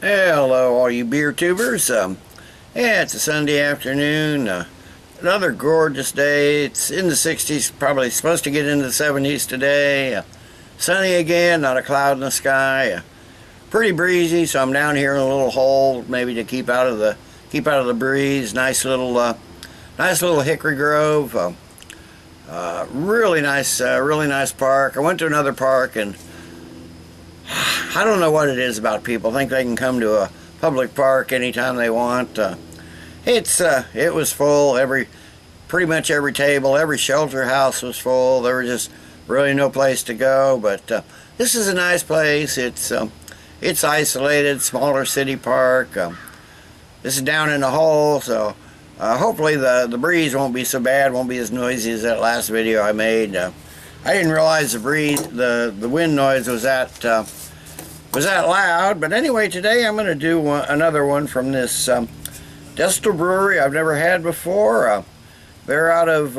Hello, all you beer tubers. Yeah, it's a Sunday afternoon. Another gorgeous day. It's in the 60s, probably supposed to get into the 70s today. Sunny again, not a cloud in the sky. Pretty breezy, so I'm down here in a little hole, maybe to keep out of the breeze. Nice little hickory grove. Really nice park. I went to another park and I don't know what it is about people. Think they can come to a public park anytime they want. It was full. Pretty much every table, every shelter house was full. There was just really no place to go. But this is a nice place. It's isolated, smaller city park. This is down in the hole, so hopefully the breeze won't be so bad. Won't be as noisy as that last video I made. I didn't realize the wind noise was that loud. But anyway, today I'm going to do another one from this Destihl Brewery I've never had before. They're out of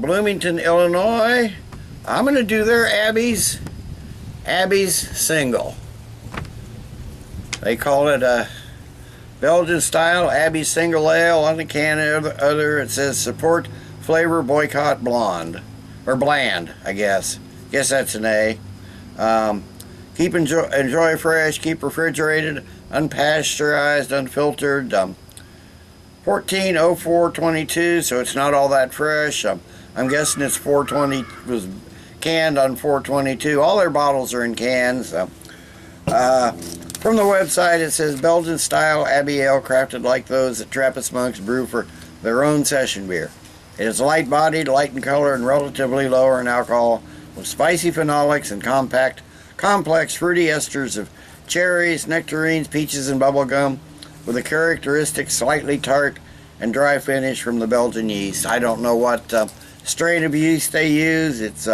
Bloomington, Illinois. I'm going to do their Abbey's single. They call it a Belgian-style Abbey single ale. On the can it says support flavor boycott blonde or bland. I guess that's an A. Keep enjoy fresh, keep refrigerated, unpasteurized, unfiltered. 140422, so it's not all that fresh. I'm guessing it's 420, was canned on 422. All their bottles are in cans. From the website it says Belgian-style Abbey ale crafted like those that Trappist monks brew for their own session beer. It is light-bodied, light in color, and relatively lower in alcohol, with spicy phenolics and complex fruity esters of cherries, nectarines, peaches, and bubblegum, with a characteristic slightly tart and dry finish from the Belgian yeast. I don't know what strain of yeast they use. It's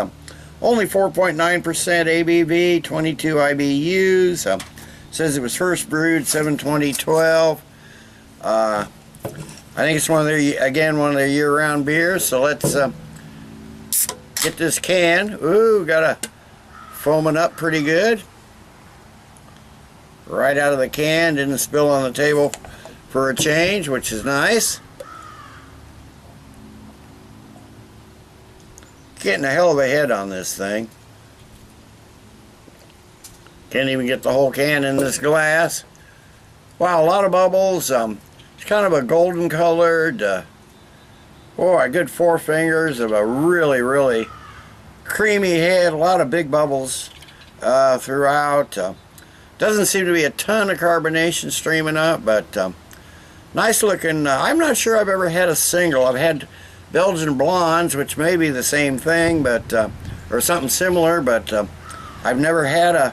only 4.9% ABV, 22 IBUs. Says it was first brewed 7/20/12. I think it's one of their year-round beers. So let's get this can. Ooh, got a foaming up pretty good. Right out of the can, didn't spill on the table for a change, which is nice. Getting a hell of a head on this thing. Can't even get the whole can in this glass. Wow, a lot of bubbles. It's kind of a golden colored. A good 4 fingers of a really creamy head. A lot of big bubbles throughout. Doesn't seem to be a ton of carbonation streaming up, but nice looking. I'm not sure I've ever had a single. I've had Belgian blondes, which may be the same thing, but or something similar, but I've never had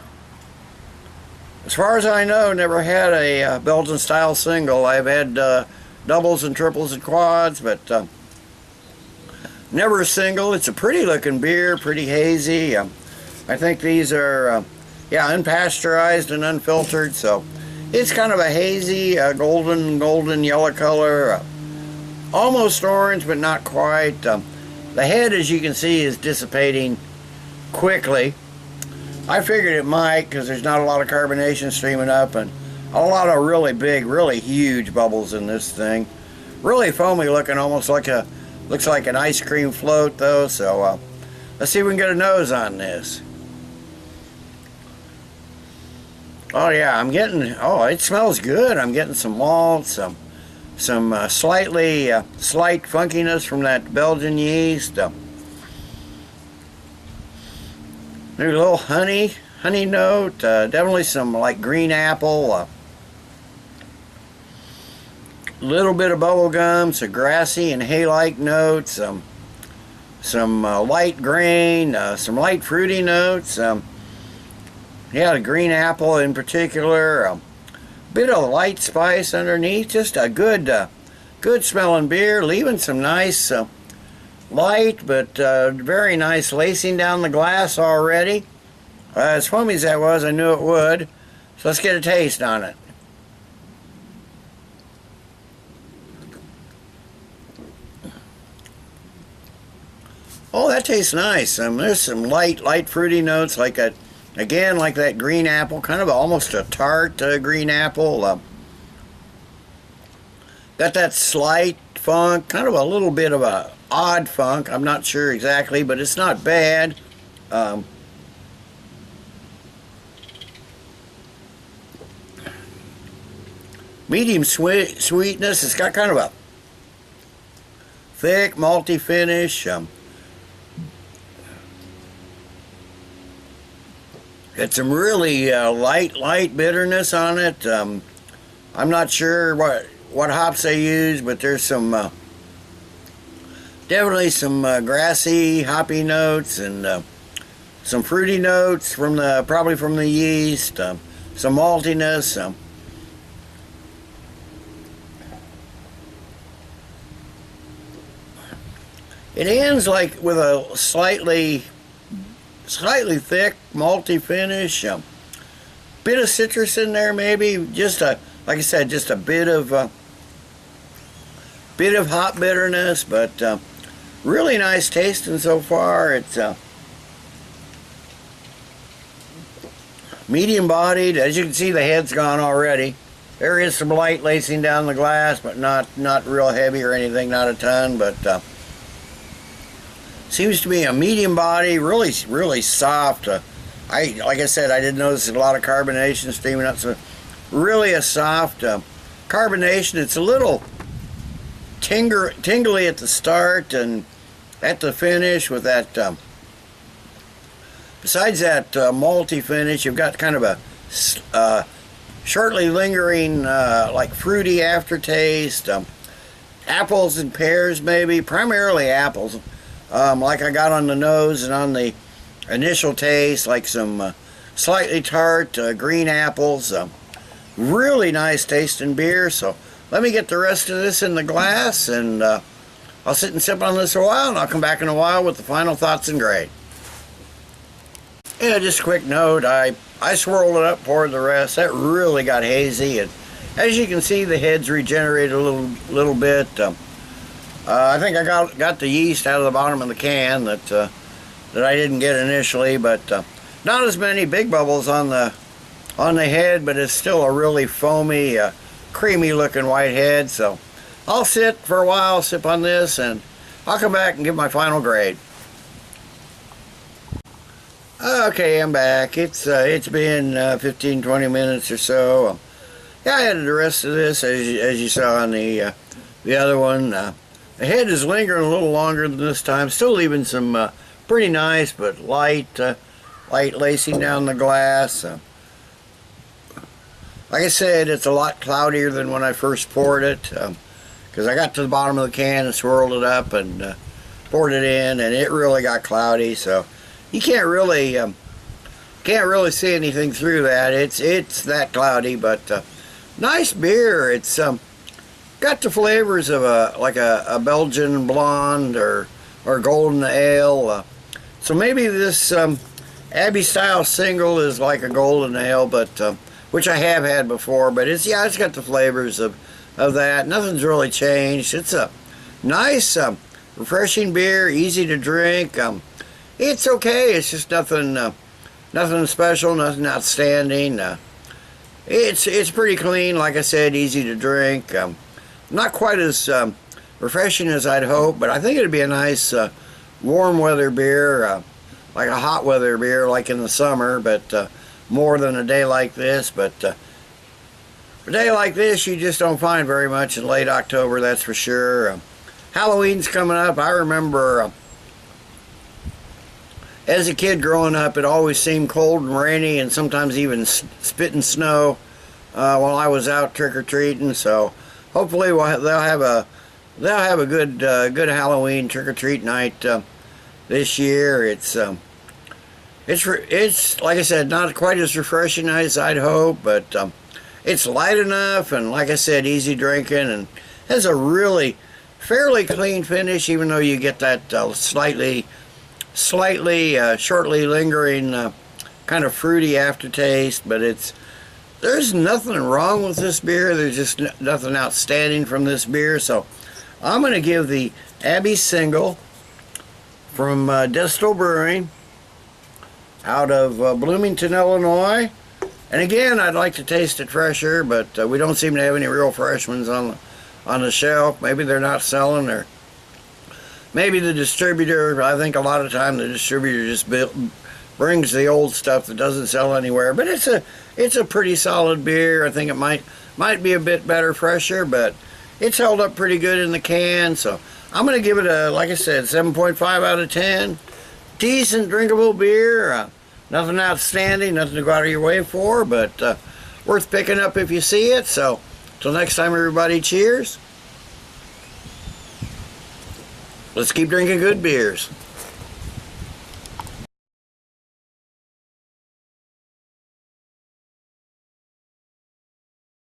as far as I know, never had a Belgian style single. I've had doubles and triples and quads, but never a single. It's a pretty looking beer, pretty hazy. I think these are unpasteurized and unfiltered, so it's kind of a hazy, golden yellow color, almost orange, but not quite. The head, as you can see, is dissipating quickly. I figured it might, because there's not a lot of carbonation streaming up, and a lot of really big, really huge bubbles in this thing. Really foamy looking, almost looks like an ice cream float, though. So let's see if we can get a nose on this. Oh yeah, it smells good. I'm getting some malt, some slight funkiness from that Belgian yeast. There's a little honey note, definitely some like green apple, little bit of bubble gum, some grassy and hay-like notes, some light grain, some light fruity notes, the green apple in particular, a bit of light spice underneath. Just a good smelling beer, leaving some nice light but very nice lacing down the glass already. As foamy as that was, I knew it would. So let's get a taste on it. Oh, that tastes nice. There's some light fruity notes, like a Again, like that green apple, kind of almost a tart green apple. Got that slight funk, kind of a little bit of a odd funk. I'm not sure exactly, but it's not bad. Medium sweetness. It's got kind of a thick, malty finish. Got some really light bitterness on it. I'm not sure what hops they use, but there's some definitely some grassy, hoppy notes and some fruity notes from probably from the yeast. Some maltiness. It ends like with a slightly thick, malty finish. Bit of citrus in there, maybe. Just like I said, just a bit of hop bitterness, but really nice tasting so far. It's medium bodied. As you can see, the head's gone already. There is some light lacing down the glass, but not real heavy or anything. Not a ton, but seems to be a medium body, really soft. Like I said, I did notice a lot of carbonation steaming up, so really a soft carbonation. It's a little tingly at the start and at the finish with that. Besides that malty finish, you've got kind of a shortly lingering, like fruity aftertaste. Apples and pears, maybe, primarily apples. Like I got on the nose and on the initial taste, like some slightly tart green apples. Really nice tasting beer. So let me get the rest of this in the glass, and I'll sit and sip on this a while, and I'll come back in a while with the final thoughts and grade. Yeah, just a quick note, I swirled it up, poured the rest. That really got hazy, and as you can see, the heads regenerated a little bit. I think I got the yeast out of the bottom of the can that I didn't get initially, but not as many big bubbles on the head, but it's still a really foamy, creamy looking white head. So I'll sit for a while, sip on this, and I'll come back and give my final grade. Okay, I'm back. It's been 15-20 minutes or so. Yeah, I added the rest of this as you saw on the other one. The head is lingering a little longer than this time, still leaving some pretty nice but light lacing down the glass. Like I said, it's a lot cloudier than when I first poured it, because I got to the bottom of the can and swirled it up and poured it in, and it really got cloudy. So you can't really see anything through that. It's that cloudy, but nice beer. It's got the flavors of a Belgian blonde or golden ale. So maybe this Abbey style single is like a golden ale, but which I have had before. But it's got the flavors of that. Nothing's really changed. It's a nice, refreshing beer, easy to drink. It's okay. It's just nothing special, nothing outstanding. It's pretty clean. Like I said, easy to drink. Not quite as refreshing as I'd hope, but I think it'd be a nice warm weather beer, like a hot weather beer like in the summer, but more than a day like this. But a day like this you just don't find very much in late October, that's for sure. Halloween's coming up. I remember as a kid growing up, it always seemed cold and rainy and sometimes even spitting snow while I was out trick-or-treating. So hopefully they'll have a good Halloween trick-or-treat night this year. It's like I said, not quite as refreshing as I'd hope, but it's light enough and, like I said, easy drinking, and has a really fairly clean finish, even though you get that slightly shortly lingering kind of fruity aftertaste. But there's nothing wrong with this beer. There's just nothing outstanding from this beer. So I'm going to give the Abbey single from Destihl Brewing out of Bloomington, Illinois. And again, I'd like to taste it fresher, but we don't seem to have any real fresh ones on the shelf. Maybe they're not selling, or maybe the distributor, I think a lot of time the distributor just brings the old stuff that doesn't sell anywhere. But it's a pretty solid beer. I think it might be a bit better fresher, but it's held up pretty good in the can. So I'm going to give it a, like I said, 7.5 out of 10. Decent drinkable beer. Nothing outstanding, nothing to go out of your way for, but worth picking up if you see it. So till next time, everybody, cheers. Let's keep drinking good beers.